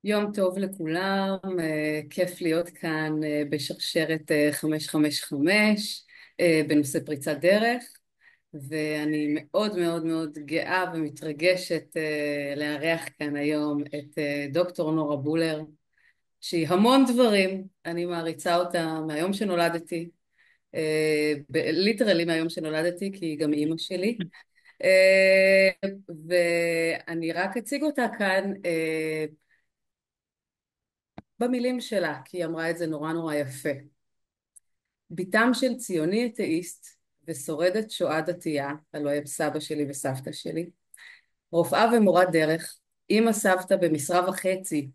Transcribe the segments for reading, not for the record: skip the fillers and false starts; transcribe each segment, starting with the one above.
יום טוב לכולם, כיף להיות כאן בשרשרת 555 בנושא פריצת דרך, ואני מאוד מאוד מאוד גאה ומתרגשת לארח כאן היום את דוקטור נורה בולר, שהיא המון דברים. אני מעריצה אותה מהיום שנולדתי, ליטרלי מהיום שנולדתי, כי היא גם אימא שלי. ואני רק אציג אותה כאן במילים שלה, כי היא אמרה את זה נורא נורא יפה. בתם של ציוני אתאיסט ושורדת שואה דתייה, הלוא הם סבא שלי וסבתא שלי, רופאה ומורת דרך, אמא סבתא במשרה וחצי,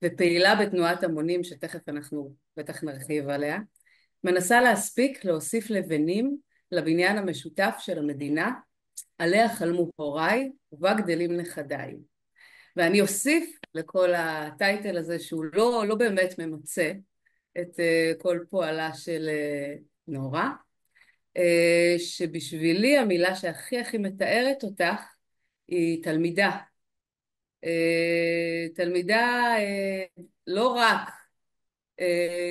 ופעילה בתנועת המונים שתכף אנחנו בטח נרחיב עליה, מנסה להספיק להוסיף לבנים לבניין המשותף של המדינה, עליה חלמו הוריי ובה גדלים נכדיי. ואני אוסיף לכל הטייטל הזה שהוא לא באמת ממצה את כל פועלה של נורה, שבשבילי המילה שהכי הכי מתארת אותך היא תלמידה. תלמידה לא רק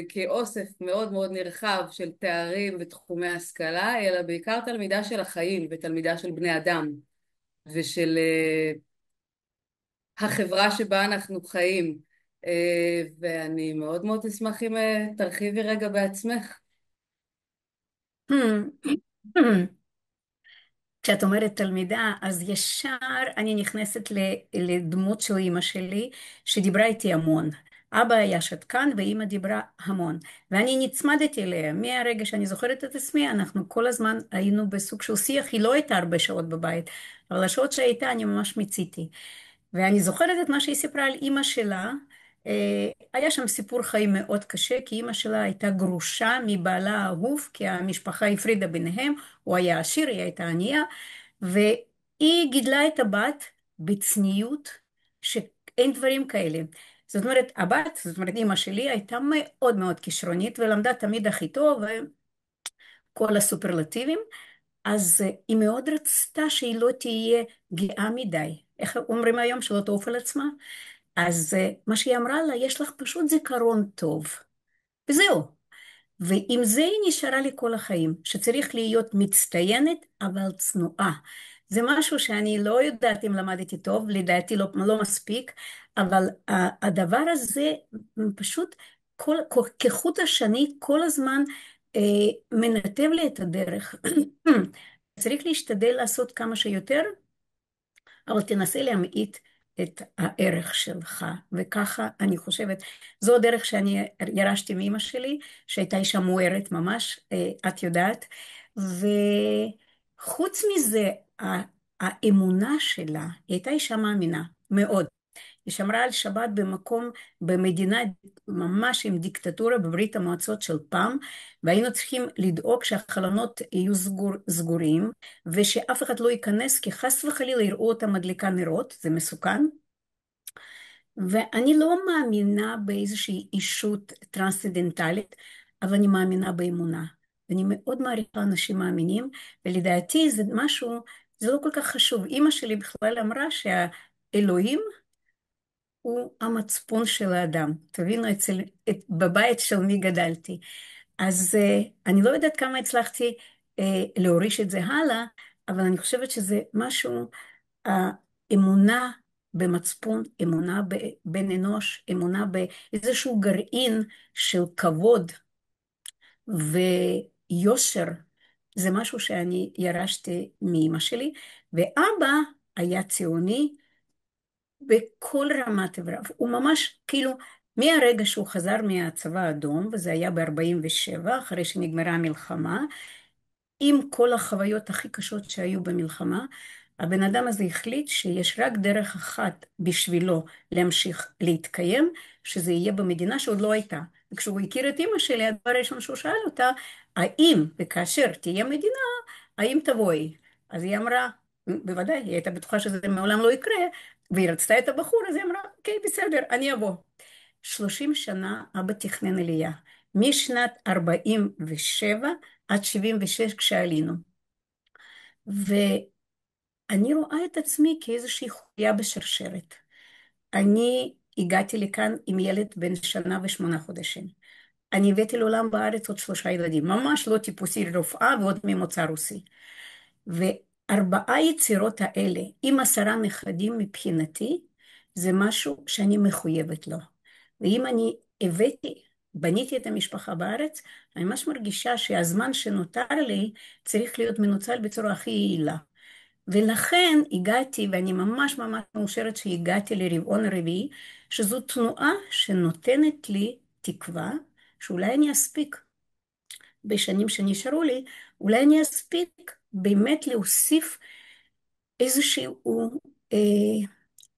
כאוסף מאוד מאוד נרחב של תארים ותחומי השכלה, אלא בעיקר תלמידה של החיים ותלמידה של בני אדם ושל החברה שבה אנחנו חיים. ואני מאוד מאוד אשמח אם תרחיבי רגע בעצמך. כשאת אומרת תלמידה, אז ישר אני נכנסת לדמות של אימא שלי, שדיברה איתי המון. אבא היה שתקן ואימא דיברה המון. ואני נצמדתי אליה. מהרגע שאני זוכרת את עצמי, אנחנו כל הזמן היינו בסוג של שיח. היא לא הייתה הרבה שעות בבית, אבל השעות שהייתה אני ממש מיציתי. ואני זוכרת את מה שהיא סיפרה על אימא שלה. היה שם סיפור חיים מאוד קשה, כי אימא שלה הייתה גרושה מבעלה האהוב, כי המשפחה הפרידה ביניהם, הוא היה עשיר, היא הייתה ענייה, והיא גידלה את הבת בצניעות, שאין דברים כאלה. זאת אומרת, הבת, זאת אומרת, אימא שלי הייתה מאוד מאוד כישרונית, ולמדה תמיד הכי טוב, וכל הסופרלטיבים, אז היא מאוד רצתה שהיא לא תהיה גאה מדי. איך אומרים היום? שלא תעוף על עצמה? אז מה שהיא אמרה לה, יש לך פשוט זיכרון טוב. וזהו. ועם זה היא נשארה לי כל החיים, שצריך להיות מצטיינת, אבל צנועה. זה משהו שאני לא יודעת אם למדתי טוב, לדעתי לא מספיק, אבל הדבר הזה פשוט כחוט השני כל הזמן אה, מנתב לי את הדרך. צריך להשתדל לעשות כמה שיותר, אבל תנסה להמעיט את הערך שלך, וככה אני חושבת, זו הדרך שאני ירשתי מאמא שלי, שהייתה אישה מוארת ממש, את יודעת, וחוץ מזה, האמונה שלה, היא הייתה אישה מאמינה, מאוד. היא שמרה על שבת במקום, במדינה ממש עם דיקטטורה בברית המועצות של פעם, והיינו צריכים לדאוג שהחלונות יהיו סגורים, ושאף אחד לא ייכנס, כי חס וחלילה יראו אותה מדליקה נרות, זה מסוכן. ואני לא מאמינה באיזושהי אישות טרנסצנדנטלית, אבל אני מאמינה באמונה. ואני מאוד מעריכה אנשים מאמינים, ולדעתי זה משהו, זה לא כל כך חשוב. אימא שלי בכלל אמרה שהאלוהים הוא המצפון של האדם. תבינו, בבית של מי גדלתי. אז אני לא יודעת כמה הצלחתי להוריש את זה הלאה, אבל אני חושבת שזה משהו, אמונה במצפון, אמונה בבן אנוש, אמונה באיזשהו גרעין של כבוד ויושר. זה משהו שאני ירשתי מאמא שלי, ואבא היה ציוני, בכל רמת איבריו. הוא ממש, כאילו, מהרגע שהוא חזר מהצבא האדום, וזה היה ב-47, אחרי שנגמרה המלחמה, עם כל החוויות הכי קשות שהיו במלחמה, הבן אדם הזה החליט שיש רק דרך אחת בשבילו להמשיך להתקיים, שזה יהיה במדינה שעוד לא הייתה. וכשהוא הכיר את אמא שלי, הדבר הראשון שהוא שאל אותה, האם וכאשר תהיה מדינה, האם תבואי? אז היא אמרה, בוודאי, היא הייתה בטוחה שזה מעולם לא יקרה, והיא רצתה את הבחור, אז היא אמרה, אוקיי, בסדר, אני אבוא. 30 שנה אבא תכנן עלייה, משנת 47 עד 76 כשעלינו. ואני רואה את עצמי כאיזושהי חוליה בשרשרת. אני הגעתי לכאן עם ילד בן 1 שנה ו8 חודשים. אני הבאתי לעולם בארץ עוד 3 ילדים, ממש לא טיפוסי רופאה ועוד ממוצא רוסי. וארבעה יצירות האלה, עם 10 נכדים מבחינתי, זה משהו שאני מחויבת לו. ואם אני בניתי את המשפחה בארץ, אני ממש מרגישה שהזמן שנותר לי צריך להיות מנוצל בצורה הכי יעילה. ולכן הגעתי, ואני ממש ממש מאושרת שהגעתי לרבעון הרביעי, שזו תנועה שנותנת לי תקווה שאולי אני אספיק בשנים שנשארו לי, אולי אני אספיק באמת להוסיף איזשהו, אה,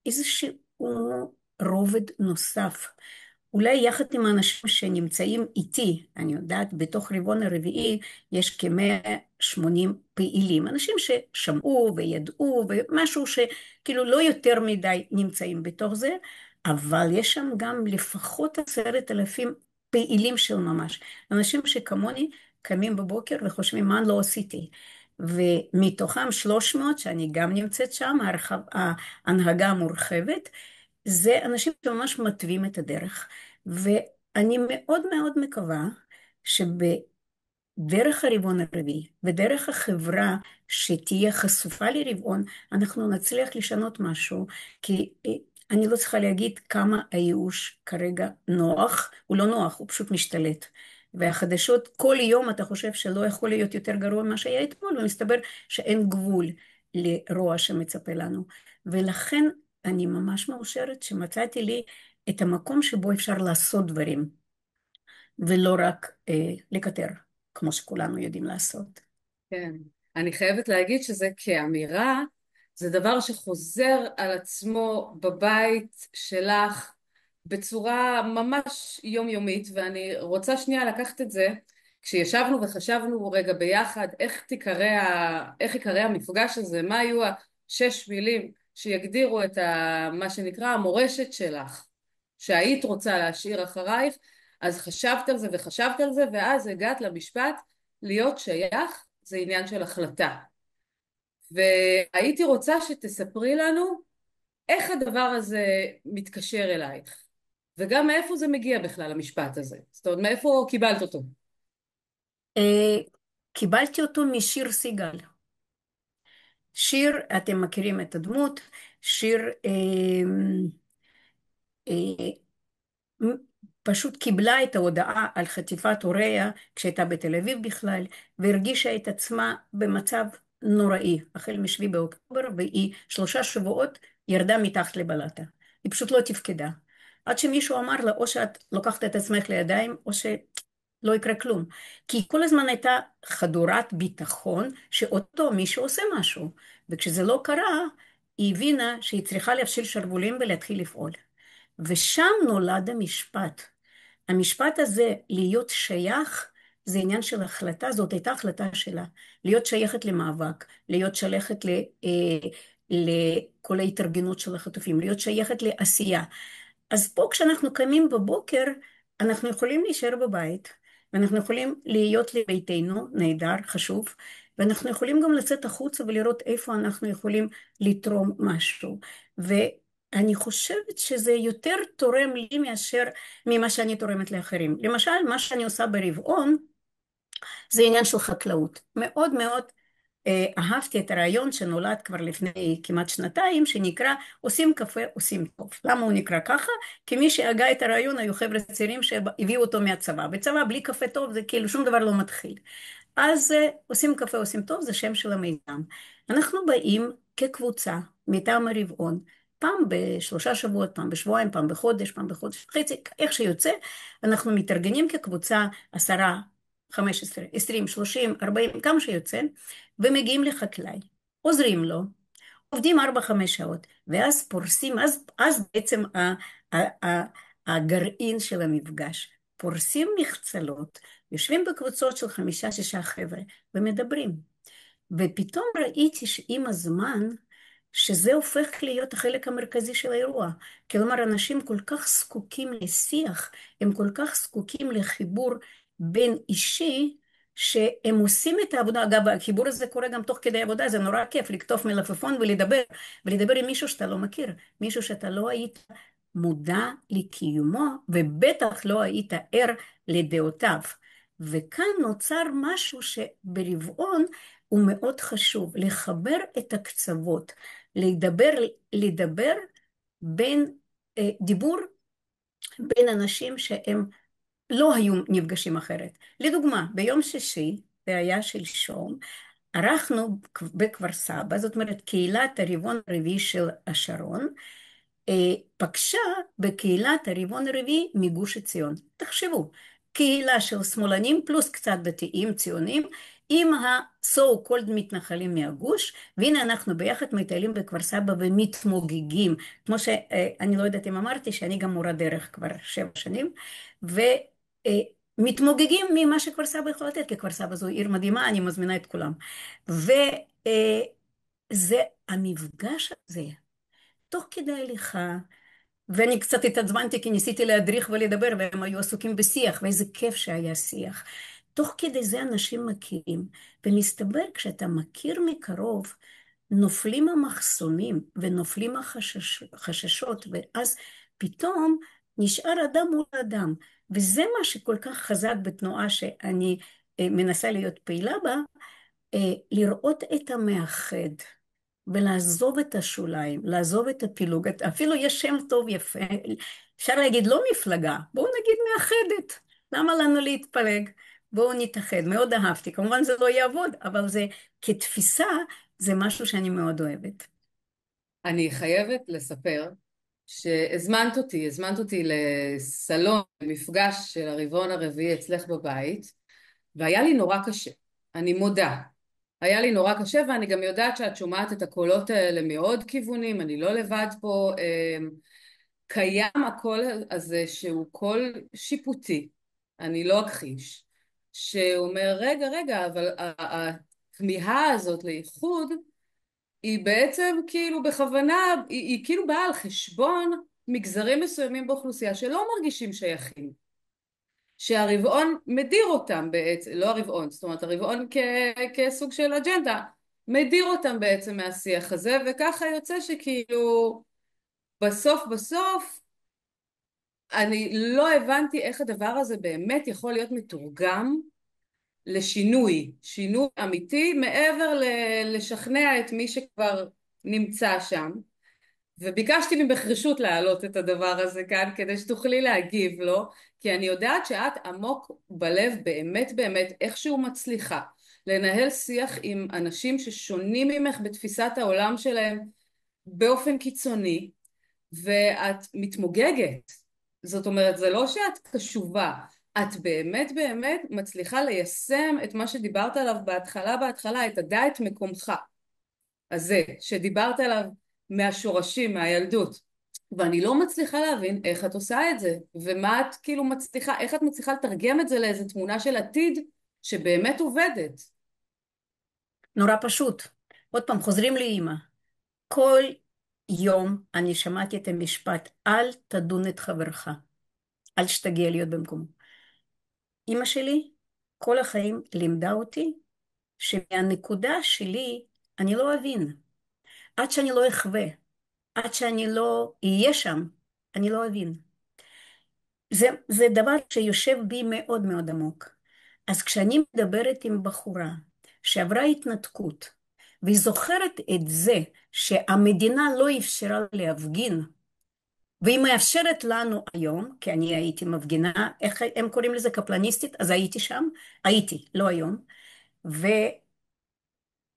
איזשהו רובד נוסף. אולי יחד עם האנשים שנמצאים איתי, אני יודעת, בתוך רבעון הרביעי יש כ180 פעילים, אנשים ששמעו וידעו ומשהו שכאילו לא יותר מדי נמצאים בתוך זה, אבל יש שם גם לפחות 10,000 פעילים של ממש, אנשים שכמוני קמים בבוקר וחושבים מה לא עשיתי. ומתוכם 300 שאני גם נמצאת שם, ההנהגה המורחבת, זה אנשים שממש מתווים את הדרך. ואני מאוד מאוד מקווה שבדרך הרבעון הרביעי ודרך החברה שתהיה חשופה לרבעון, אנחנו נצליח לשנות משהו, כי אני לא צריכה להגיד כמה הייאוש כרגע נוח, הוא לא נוח, הוא פשוט משתלט. והחדשות, כל יום אתה חושב שלא יכול להיות יותר גרוע ממה שהיה אתמול, ומסתבר שאין גבול לרוע שמצפה לנו. ולכן אני ממש מאושרת שמצאתי לי את המקום שבו אפשר לעשות דברים, ולא רק לקטר, כמו שכולנו יודעים לעשות. כן. אני חייבת להגיד שזה כאמירה, זה דבר שחוזר על עצמו בבית שלך בצורה ממש יומיומית, ואני רוצה שנייה לקחת את זה, כשישבנו וחשבנו רגע ביחד איך יקרא המפגש הזה, מה היו השש מילים שיגדירו את מה שנקרא המורשת שלך, שהיית רוצה להשאיר אחרייך, אז חשבת על זה וחשבת על זה, ואז הגעת למשפט, להיות שייך זה עניין של החלטה. והייתי רוצה שתספרי לנו איך הדבר הזה מתקשר אלייך, וגם מאיפה זה מגיע בכלל המשפט הזה. זאת אומרת, מאיפה קיבלת אותו? אה, קיבלתי אותו משיר סיגל. שיר, אתם מכירים את הדמות, שיר אה, פשוט קיבלה את ההודעה על חטיפת הוריה כשהייתה בתל אביב בכלל, והרגישה את עצמה במצב נוראי, החל משביעי באוקטובר, והיא 3 שבועות ירדה מתחת לבלטה. היא פשוט לא תפקדה. עד שמישהו אמר לה, או שאת לוקחת את עצמך לידיים, או שלא יקרה כלום. כי היא כל הזמן הייתה חדורת ביטחון שאותו מישהו עושה משהו. וכשזה לא קרה, היא הבינה שהיא צריכה להפשיל שרוולים ולהתחיל לפעול. ושם נולד המשפט. המשפט הזה, להיות שייך, זה עניין של החלטה, זאת הייתה החלטה שלה. להיות שייכת למאבק, להיות שייכת לכל ההתארגנות של החטופים, להיות שייכת לעשייה. אז פה כשאנחנו קמים בבוקר, אנחנו יכולים להישאר בבית, ואנחנו יכולים להיות לביתנו, נהדר, חשוב, ואנחנו יכולים גם לצאת החוצה ולראות איפה אנחנו יכולים לתרום משהו. ואני חושבת שזה יותר תורם לי מאשר ממה שאני תורמת לאחרים. למשל, מה שאני עושה ברבעון, זה עניין של חקלאות. מאוד מאוד אהבתי את הרעיון שנולד כבר לפני כמעט שנתיים, שנקרא עושים קפה, עושים טוב. למה הוא נקרא ככה? כי מי שהגה את הרעיון היו חבר'ה צעירים שהביאו אותו מהצבא. בצבא בלי קפה טוב זה כאילו שום דבר לא מתחיל. אז עושים קפה, עושים טוב, זה שם של המיזם. אנחנו באים כקבוצה מטעם הרבעון, פעם ב3 שבועות, פעם בשבועיים, פעם בחודש, פעם בחודש וחצי, איך שיוצא, אנחנו מתארגנים כקבוצה 10, 15, 20, 30, 40, כמה שיוצא, ומגיעים לחקלאי, עוזרים לו, עובדים 4-5 שעות, ואז פורסים, אז בעצם הגרעין של המפגש, פורסים מחצלות, יושבים בקבוצות של 5-6 חבר'ה ומדברים. ופתאום ראיתי שעם הזמן, שזה הופך להיות החלק המרכזי של האירוע. כלומר, אנשים כל כך זקוקים לשיח, הם כל כך זקוקים לחיבור בין אישי, שהם עושים את העבודה. אגב, החיבור הזה קורה גם תוך כדי עבודה, זה נורא כיף לקטוף מלפפון ולדבר עם מישהו שאתה לא מכיר, מישהו שאתה לא היית מודע לקיומו, ובטח לא היית ער לדעותיו. וכאן נוצר משהו שברבעון הוא מאוד חשוב, לחבר את הקצוות, לדבר בין דיבור בין אנשים שהם לא היו נפגשים אחרת. לדוגמה, ביום שישי, זה היה שלשום, ערכנו בכפר סבא, זאת אומרת קהילת הרבעון הרביעי של השרון, פגשה בקהילת הרבעון הרביעי מגוש עציון. תחשבו, קהילה של שמאלנים פלוס קצת דתיים ציונים, עם ה-so called מתנחלים מהגוש, והנה אנחנו ביחד מטיילים בכפר סבא ומתמוגגים, כמו שאני לא יודעת אם אמרתי שאני גם מורה דרך כבר 7 שנים, ומתמוגגים ממה שכפר סבא יכול לתת, כי כפר סבא זו עיר מדהימה, אני מזמינה את כולם. וזה המפגש הזה, תוך כדי הליכה, ואני קצת התעצבנתי כי ניסיתי להדריך ולדבר והם היו עסוקים בשיח, ואיזה כיף שהיה שיח. תוך כדי זה אנשים מכירים, ומסתבר כשאתה מכיר מקרוב, נופלים המחסומים ונופלים החששות, ואז פתאום נשאר אדם מול אדם, וזה מה שכל כך חזק בתנועה שאני מנסה להיות פעילה בה, לראות את המאחד. ולעזוב את השוליים, לעזוב את הפילוג, אפילו יש שם טוב יפה, אפשר להגיד לא מפלגה, בואו נגיד מאחדת, למה לנו להתפלג? בואו נתאחד, מאוד אהבתי, כמובן זה לא יעבוד, אבל זה כתפיסה, זה משהו שאני מאוד אוהבת. אני חייבת לספר הזמנת אותי לסלון, מפגש של הרבעון הרביעי אצלך בבית, והיה לי נורא קשה, אני מודה. היה לי נורא קשה, ואני גם יודעת שאת שומעת את הקולות האלה מעוד כיוונים, אני לא לבד פה. קיים הקול הזה שהוא קול שיפוטי, אני לא אכחיש, שאומר רגע, אבל הכמיהה הזאת לאיחוד היא בעצם כאילו בכוונה, היא כאילו באה על חשבון מגזרים מסוימים באוכלוסייה שלא מרגישים שייכים, שהרבעון מדיר אותם בעצם, לא הרבעון, זאת אומרת הרבעון כסוג של אג'נדה, מדיר אותם בעצם מהשיח הזה, וככה יוצא שכאילו בסוף אני לא הבנתי איך הדבר הזה באמת יכול להיות מתורגם לשינוי, שינוי אמיתי מעבר לשכנע את מי שכבר נמצא שם. וביקשתי ממך רשות להעלות את הדבר הזה כאן כדי שתוכלי להגיב לו, כי אני יודעת שאת עמוק בלב באמת איכשהו מצליחה לנהל שיח עם אנשים ששונים ממך בתפיסת העולם שלהם באופן קיצוני, ואת מתמוגגת. זאת אומרת, זה לא שאת קשובה, את באמת מצליחה ליישם את מה שדיברת עליו בהתחלה, את הדע את מקומך הזה, שדיברת עליו מהשורשים, מהילדות. ואני לא מצליחה להבין איך את עושה את זה, ומה את כאילו מצליחה, איך את מצליחה לתרגם את זה לאיזו תמונה של עתיד שבאמת עובדת. נורא פשוט. עוד פעם, חוזרים לאימא. כל יום אני שמעתי את המשפט, אל תדון את חברך, אל תשתגע להיות במקומו. אימא שלי כל החיים לימדה אותי שמהנקודה שלי אני לא אבין. עד שאני לא אחווה, עד שאני לא אהיה שם, אני לא אבין. זה דבר שיושב בי מאוד מאוד עמוק. אז כשאני מדברת עם בחורה שעברה התנתקות, והיא זוכרת את זה שהמדינה לא אפשרה להפגין, והיא מאפשרת לנו היום, כי אני הייתי מפגינה, איך הם קוראים לזה קפלניסטית? אז הייתי שם, הייתי, לא היום, ו,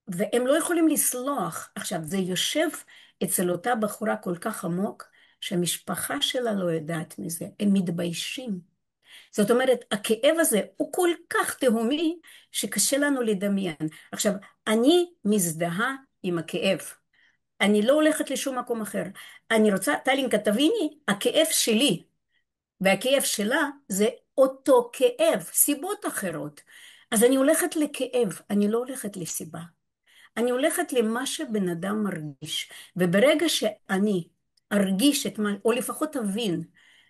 והם לא יכולים לסלוח. עכשיו, זה יושב אצל אותה בחורה כל כך עמוק, שהמשפחה שלה לא יודעת מזה, הם מתביישים. זאת אומרת, הכאב הזה הוא כל כך תהומי, שקשה לנו לדמיין. עכשיו, אני מזדהה עם הכאב. אני לא הולכת לשום מקום אחר. אני רוצה, טלינקה, תביני, הכאב שלי והכאב שלה זה אותו כאב, סיבות אחרות. אז אני הולכת לכאב, אני לא הולכת לסיבה. אני הולכת למה שבן אדם מרגיש, וברגע שאני ארגיש את מה, או לפחות אבין,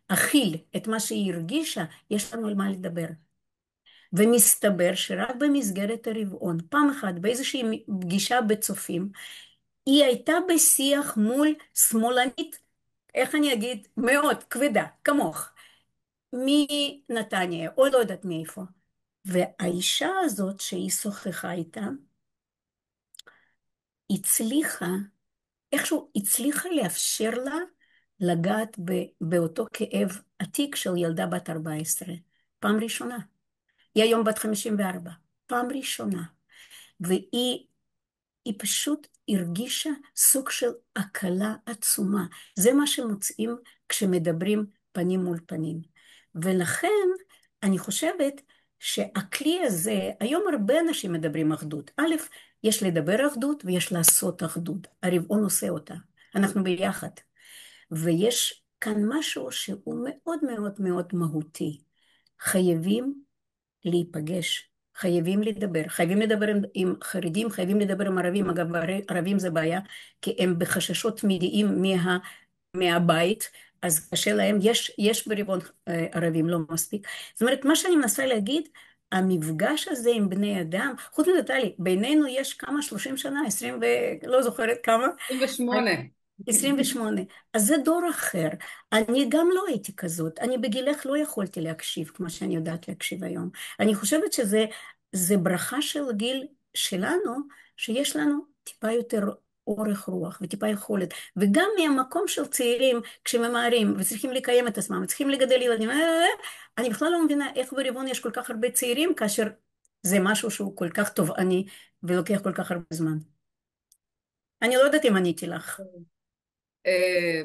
אכיל את מה שהיא הרגישה, יש לנו על מה לדבר. ומסתבר שרק במסגרת הרבעון, פעם אחת באיזושהי פגישה בצופים, היא הייתה בשיח מול שמאלנית איך אני אגיד, מאוד כבדה, כמוך, מנתניה, או לא יודעת מאיפה. והאישה הזאת שהיא שוחחה איתה, הצליחה, איכשהו הצליחה לאפשר לה לגעת באותו כאב עתיק של ילדה בת 14. פעם ראשונה. היא היום בת 54. פעם ראשונה. והיא פשוט הרגישה סוג של הקלה עצומה. זה מה שמוצאים כשמדברים פנים מול פנים. ולכן אני חושבת שהכלי הזה, היום הרבה אנשים מדברים אחדות. א', יש לדבר אחדות ויש לעשות אחדות. הרבעון עושה אותה. אנחנו ביחד. ויש כאן משהו שהוא מאוד מאוד מאוד מהותי. חייבים להיפגש, חייבים לדבר עם חרדים, חייבים לדבר עם ערבים, אגב ערבים זה בעיה, כי הם בחששות תמידיים מהבית, אז קשה להם, יש ברבעון ערבים לא מספיק. זאת אומרת, מה שאני מנסה להגיד, המפגש הזה עם בני אדם, חוץ מנטלי, בינינו יש כמה, 30 שנה, 20 ולא זוכרת כמה, 28. 28. אז זה דור אחר. אני גם לא הייתי כזאת. אני בגילך לא יכולתי להקשיב כמו שאני יודעת להקשיב היום. אני חושבת זה ברכה של הגיל שלנו, שיש לנו טיפה יותר אורך רוח וטיפה יכולת. וגם מהמקום של צעירים, כשממהרים וצריכים לקיים את עצמם, וצריכים לגדל ילדים, אני בכלל לא מבינה איך ברבעון יש כל כך הרבה צעירים, כאשר זה משהו שהוא כל כך תובעני ולוקח כל כך הרבה זמן. אני לא יודעת אם עניתי לך. אה,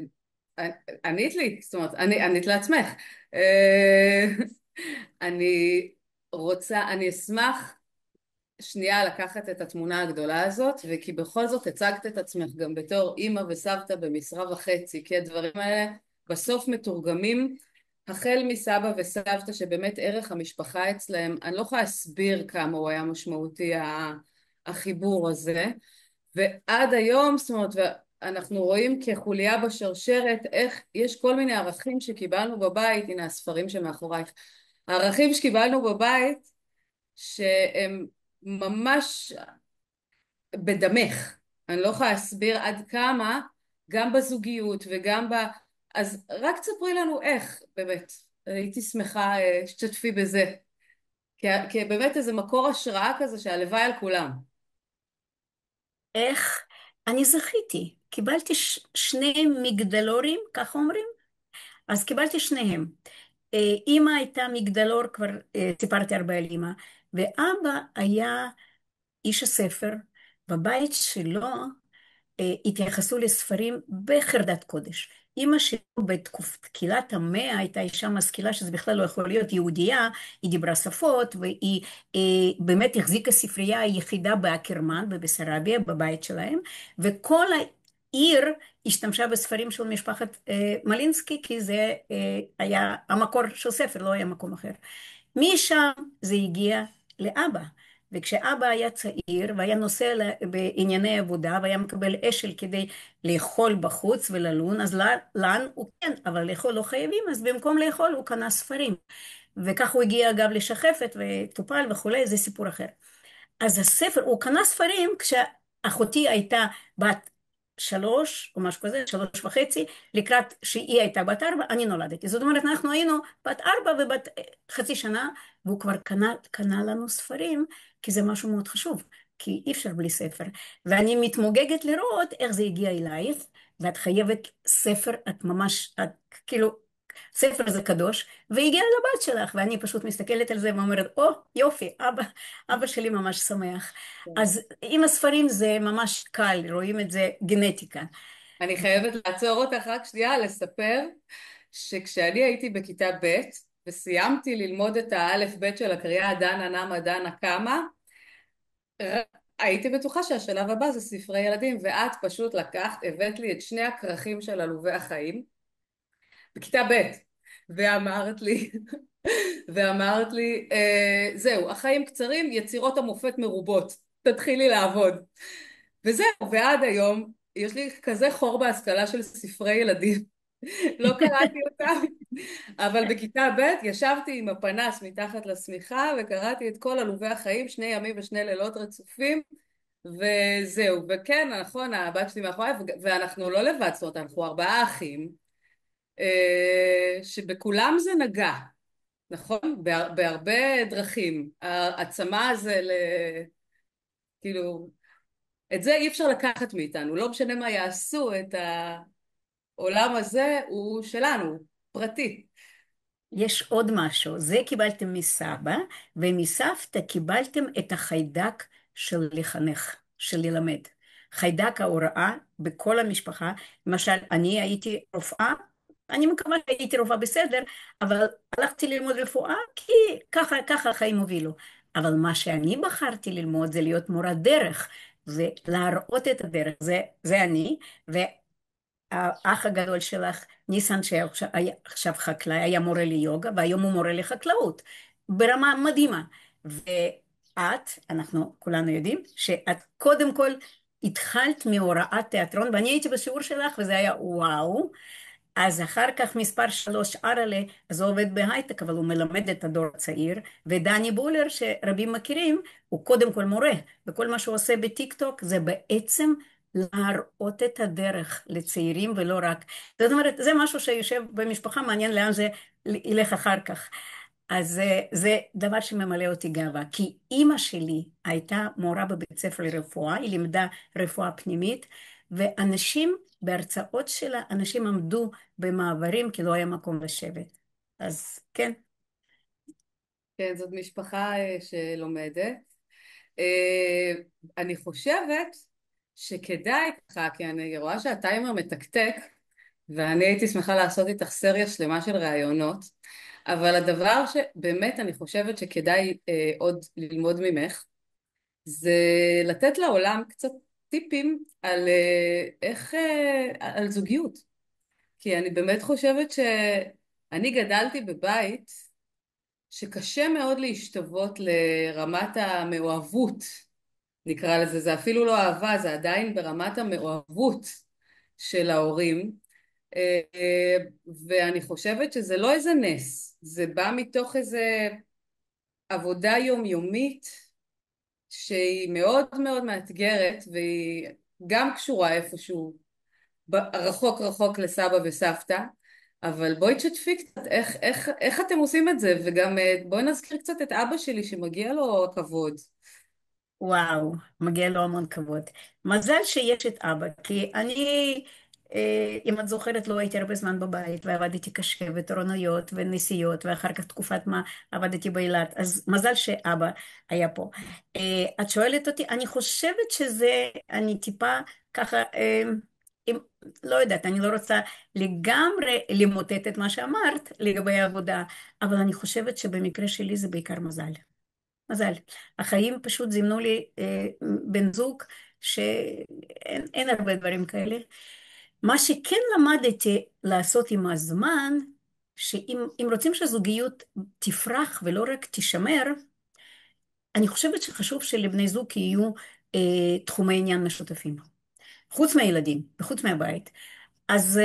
ענית לי, זאת אומרת, ענית לעצמך. אני אני אשמח שנייה לקחת את התמונה הגדולה הזאת, וכי בכל זאת הצגת את עצמך גם בתור אימא וסבתא במשרה וחצי, כי הדברים האלה בסוף מתורגמים החל מסבא וסבתא שבאמת ערך המשפחה אצלהם, אני לא יכולה להסביר כמה הוא היה משמעותי החיבור הזה, ועד היום, זאת אומרת, אנחנו רואים כחוליה בשרשרת איך יש כל מיני ערכים שקיבלנו בבית, הנה הספרים שמאחורייך, הערכים שקיבלנו בבית שהם ממש בדמך, אני לא יכולה להסביר עד כמה, גם בזוגיות וגם אז רק תספרי לנו איך, באמת, הייתי שמחה שתשתתפי בזה, כי באמת איזה מקור השראה כזה שהלוואי על כולם. איך? אני זכיתי, קיבלתי שני מגדלורים, כך אומרים? אז קיבלתי שניהם. אימא הייתה מגדלור, כבר סיפרתי הרבה על אימא, ואבא היה איש הספר. בבית שלו התייחסו לספרים בחרדת קודש. אימא שלו בתחילת המאה הייתה אישה משכילה שזה בכלל לא יכול להיות יהודייה, היא דיברה שפות והיא באמת החזיקה ספרייה היחידה באקרמן ובסרביה בבית שלהם, וכל העיר השתמשה בספרים של משפחת מלינסקי כי זה היה המקור של ספר, לא היה מקום אחר. משם זה הגיע לאבא. וכשאבא היה צעיר והיה נוסע בענייני עבודה והיה מקבל אשל כדי לאכול בחוץ וללון, אז לאן הוא כן, אבל לאכול לא חייבים, אז במקום לאכול הוא קנה ספרים. וכך הוא הגיע אגב לשחפת וטופל וכולי, זה סיפור אחר. אז הספר, הוא קנה ספרים כשאחותי הייתה בת 3 או משהו כזה, 3.5, לקראת שהיא הייתה בת 4, אני נולדתי. זאת אומרת, אנחנו היינו בת 4 ובת חצי שנה, והוא כבר קנה לנו ספרים, כי זה משהו מאוד חשוב, כי אי אפשר בלי ספר. ואני מתמוגגת לראות איך זה הגיע אלייך, ואת חייבת ספר, את ממש, את כאילו, ספר זה קדוש, והגיע לבת שלך, ואני פשוט מסתכלת על זה ואומרת, או, יופי, אבא שלי ממש שמח. אז עם הספרים זה ממש קל, רואים את זה גנטיקה. אני חייבת לעצור אותך רק שנייה לספר שכשאני הייתי בכיתה ב' וסיימתי ללמוד את האלף ב' של הקריאה דנה נמה דנה קמה, הייתי בטוחה שהשלב הבא זה ספרי ילדים, ואת פשוט לקחת, הבאת לי את שני הכרכים של עלובי החיים בכיתה ב' ואמרת לי זהו, החיים קצרים, יצירות המופת מרובות, תתחילי לעבוד. וזהו, ועד היום יש לי כזה חור בהשכלה של ספרי ילדים, לא קראתי אותם, אבל בכיתה ב' ישבתי עם הפנס מתחת לשמיכה וקראתי את כל עלובי החיים, 2 ימים ו2 לילות רצופים, וזהו. וכן, נכון, הבת שלי מאחוריי, ואנחנו לא לבד, זאת אומרת, אנחנו 4 אחים, שבכולם זה נגע, נכון? בהרבה דרכים. העצמה זה כאילו, את זה אי אפשר לקחת מאיתנו, לא משנה מה יעשו, את העולם הזה הוא שלנו, פרטי. יש עוד משהו, זה קיבלתם מסבא, ומסבתא קיבלתם את החיידק של לחנך, של ללמד. חיידק ההוראה בכל המשפחה, למשל, אני הייתי רופאה, אני מקווה שהייתי רופאה בסדר, אבל הלכתי ללמוד רפואה כי ככה החיים הובילו. אבל מה שאני בחרתי ללמוד זה להיות מורה דרך, ולהראות את הדרך, זה אני, האח הגדול שלך, ניסן, שעכשיו חקלאי, היה מורה ליוגה, והיום הוא מורה לחקלאות, ברמה מדהימה. ואת, אנחנו כולנו יודעים, שאת קודם כל התחלת מהוראת תיאטרון, ואני הייתי בשיעור שלך, וזה היה וואו. אז אחר כך מספר 3 ארלה, אז הוא עובד בהייטק, אבל הוא מלמד את הדור הצעיר, ודני בולר, שרבים מכירים, הוא קודם כל מורה, וכל מה שהוא עושה בטיק טוק זה בעצם להראות את הדרך לצעירים ולא רק. זאת אומרת, זה משהו שיושב במשפחה, מעניין לאן זה ילך אחר כך. אז זה דבר שממלא אותי גאווה, כי אימא שלי הייתה מורה בבית ספר לרפואה, היא לימדה רפואה פנימית, ואנשים בהרצאות שלה, אנשים עמדו במעברים כי לא היה מקום לשבת. אז כן, כן, זאת משפחה שלומדת. אה, אני חושבת שכדאי ככה, כי אני רואה שהטיימר מתקתק, ואני הייתי שמחה לעשות איתך סריה שלמה של ראיונות, אבל הדבר שבאמת אני חושבת שכדאי עוד ללמוד ממך, זה לתת לעולם קצת טיפים על איך, על זוגיות. כי אני באמת חושבת שאני גדלתי בבית שקשה מאוד להשתוות לרמת המאוהבות, נקרא לזה, זה אפילו לא אהבה, זה עדיין ברמת המאוהבות של ההורים, ואני חושבת שזה לא איזה נס, זה בא מתוך איזה עבודה יומיומית שהיא מאוד מאוד מאתגרת, והיא גם קשורה איפשהו רחוק רחוק לסבא וסבתא, אבל בואי תשתפי קצת איך אתם עושים את זה, וגם בואי נזכיר קצת את אבא שלי שמגיע לו הכבוד. וואו, מגיע לו המון כבוד. מזל שיש את אבא, כי אני, אם את זוכרת, לא הייתי הרבה זמן בבית, ועבדתי קשה, ותורנויות, ונסיעות, ואחר כך תקופת מה עבדתי באילת, אז מזל שאבא היה פה. את שואלת אותי, אני חושבת שזה, אני טיפה ככה, אם, לא יודעת, אני לא רוצה לגמרי למוטט את מה שאמרת לגבי העבודה, אבל אני חושבת שבמקרה שלי זה בעיקר מזל. מזל. החיים פשוט זימנו לי בן זוג שאין הרבה דברים כאלה. מה שכן למדתי לעשות עם הזמן, שאם רוצים שהזוגיות תפרח ולא רק תשמר, אני חושבת שחשוב שלבני זוג יהיו תחומי עניין משותפים. חוץ מהילדים וחוץ מהבית. אז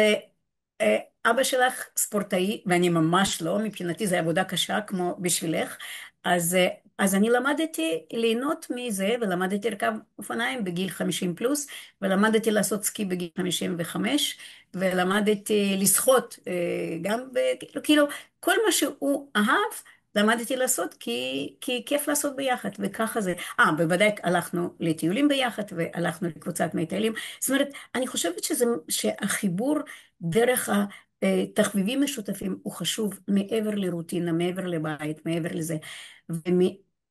אבא שלך ספורטאי, ואני ממש לא, מבחינתי זו עבודה קשה כמו בשבילך, אז אני למדתי ליהנות מזה, ולמדתי לרכב אופניים בגיל 50 פלוס, ולמדתי לעשות סקי בגיל 55, ולמדתי לשחות גם, כאילו, כל מה שהוא אהב, למדתי לעשות כי כיף לעשות ביחד, וככה זה. בוודאי הלכנו לטיולים ביחד, והלכנו לקבוצת מטיילים. זאת אומרת, אני חושבת שהחיבור דרך התחביבים משותפים הוא חשוב מעבר לרוטינה, מעבר לבית, מעבר לזה.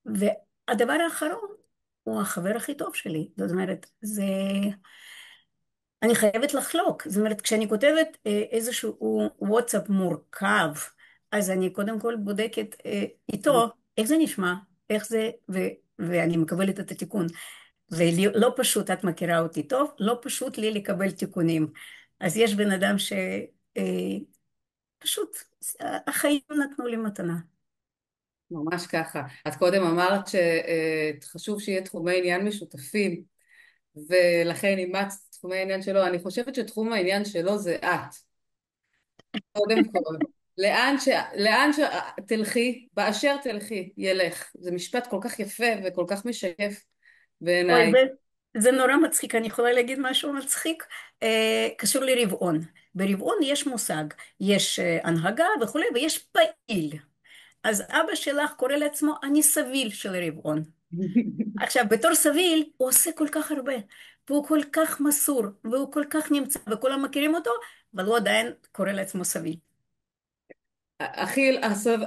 והדבר האחרון הוא החבר הכי טוב שלי. זאת אומרת, אני חייבת לחלוק. זאת אומרת, כשאני כותבת איזשהו וואטסאפ מורכב, אז אני קודם כל בודקת איתו איך זה נשמע, איך זה, ואני מקבלת את התיקון. ולא פשוט, את מכירה אותי טוב, לא פשוט לי לקבל תיקונים. אז יש בן אדם שפשוט החיים נתנו לי מתנה. ממש ככה. את קודם אמרת שחשוב שיהיה תחומי עניין משותפים, ולכן אימצת תחומי העניין שלו. אני חושבת שתחום העניין שלו זה את, קודם כל. לאן שתלכי, באשר תלכי, ילך. זה משפט כל כך יפה וכל כך משקף אוי, בעיניי. זה נורא מצחיק, אני יכולה להגיד משהו מצחיק? קשור לרבעון. ברבעון יש מושג, יש הנהגה וכולי, ויש פעיל. אז אבא שלך קורא לעצמו אני סביל של רבעון. עכשיו, בתור סביל, הוא עושה כל כך הרבה, והוא כל כך מסור, והוא כל כך נמצא, וכולם מכירים אותו, אבל הוא עדיין קורא לעצמו סביל.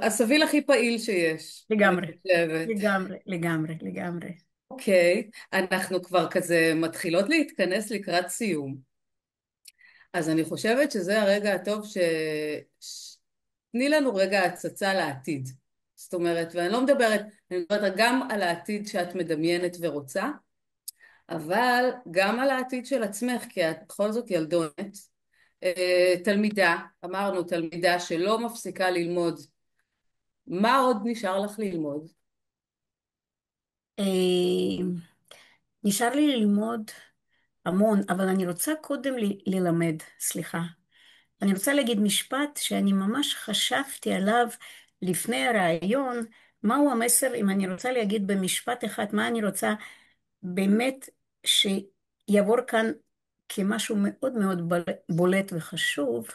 הסביל הכי פעיל שיש, אני לגמרי, חושבת. לגמרי, לגמרי, לגמרי. אוקיי, אנחנו כבר כזה מתחילות להתכנס לקראת סיום. אז אני חושבת שזה הרגע הטוב תני לנו רגע הצצה לעתיד. זאת אומרת, ואני לא מדברת, אני מדברת גם על העתיד שאת מדמיינת ורוצה, אבל גם על העתיד של עצמך, כי את בכל זאת ילדונת. תלמידה, אמרנו תלמידה שלא מפסיקה ללמוד. מה עוד נשאר לך ללמוד? אה, נשאר לי ללמוד המון, אבל אני רוצה קודם ללמד, סליחה. אני רוצה להגיד משפט שאני ממש חשבתי עליו לפני הרעיון, מהו המסר, אם אני רוצה להגיד במשפט אחד, מה אני רוצה באמת שיעבור כאן כמשהו מאוד מאוד בולט וחשוב.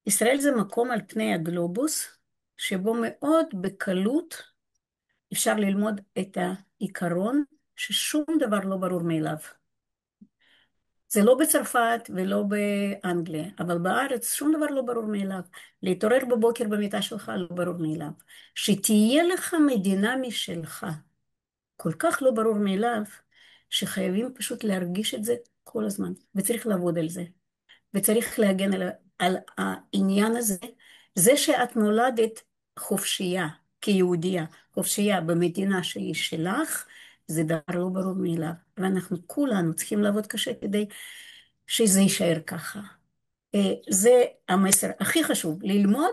ישראל זה מקום על פני הגלובוס, שבו מאוד בקלות אפשר ללמוד את העיקרון ששום דבר לא ברור מאליו. זה לא בצרפת ולא באנגליה, אבל בארץ שום דבר לא ברור מאליו. להתעורר בבוקר במיטה שלך לא ברור מאליו. שתהיה לך מדינה משלך, כל כך לא ברור מאליו, שחייבים פשוט להרגיש את זה כל הזמן, וצריך לעבוד על זה, וצריך להגן על העניין הזה. זה שאת נולדת חופשייה, כיהודייה, חופשייה במדינה שהיא שלך, זה דבר לא ברור מאליו, ואנחנו כולנו צריכים לעבוד קשה כדי שזה יישאר ככה. זה המסר הכי חשוב. ללמוד,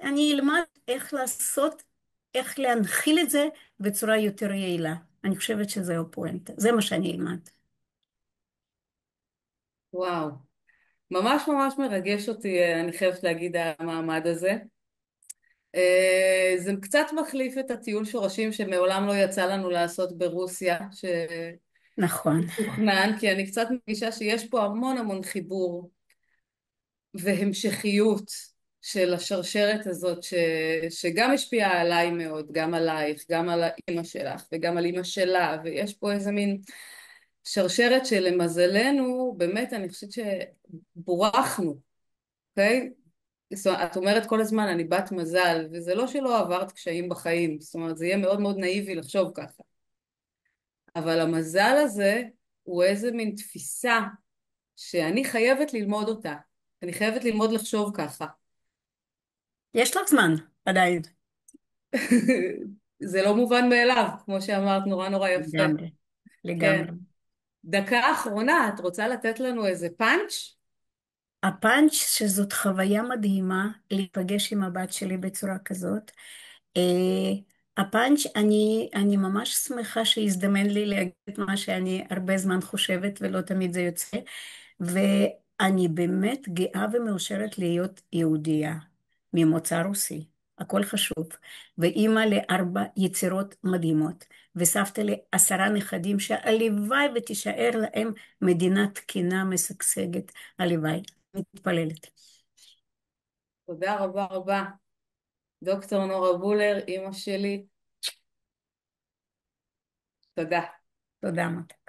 אני אלמד איך לעשות, איך להנחיל את זה בצורה יותר יעילה. אני חושבת שזה הפואנטה, זה מה שאני אלמד. וואו, ממש ממש מרגש אותי, אני חייבת להגיד, המעמד הזה. זה קצת מחליף את הטיול שורשים שמעולם לא יצא לנו לעשות ברוסיה, נכון. שתוכנן, כי אני קצת מרגישה שיש פה המון המון חיבור והמשכיות של השרשרת הזאת, שגם השפיעה עליי מאוד, גם עלייך, גם על האימא שלך וגם על אימא שלה, ויש פה איזה מין שרשרת שלמזלנו, באמת אני חושבת שבורכנו, אוקיי? זאת אומרת, את אומרת כל הזמן אני בת מזל, וזה לא שלא עברת קשיים בחיים, זאת אומרת זה יהיה מאוד מאוד נאיבי לחשוב ככה, אבל המזל הזה הוא איזה מין תפיסה שאני חייבת ללמוד אותה, אני חייבת ללמוד לחשוב ככה. יש לך זמן, עדיין. זה לא מובן מאליו, כמו שאמרת, נורא נורא יפה. לגמרי, כן. לגמרי. דקה אחרונה, את רוצה לתת לנו איזה פאנץ'? הפאנץ' שזאת חוויה מדהימה להיפגש עם הבת שלי בצורה כזאת. אה, הפאנץ', אני ממש שמחה שהזדמן לי להגיד את מה שאני הרבה זמן חושבת ולא תמיד זה יוצא, ואני באמת גאה ומאושרת להיות יהודייה ממוצא רוסי. הכל חשוב. ואימא לארבע יצירות מדהימות, וסבתא ל10 נכדים שהלוואי ותישאר להם מדינה תקינה משגשגת. הלוואי. מתפללת. תודה רבה רבה. דוקטור נורה בולר, אימא שלי, תודה. תודה, מות.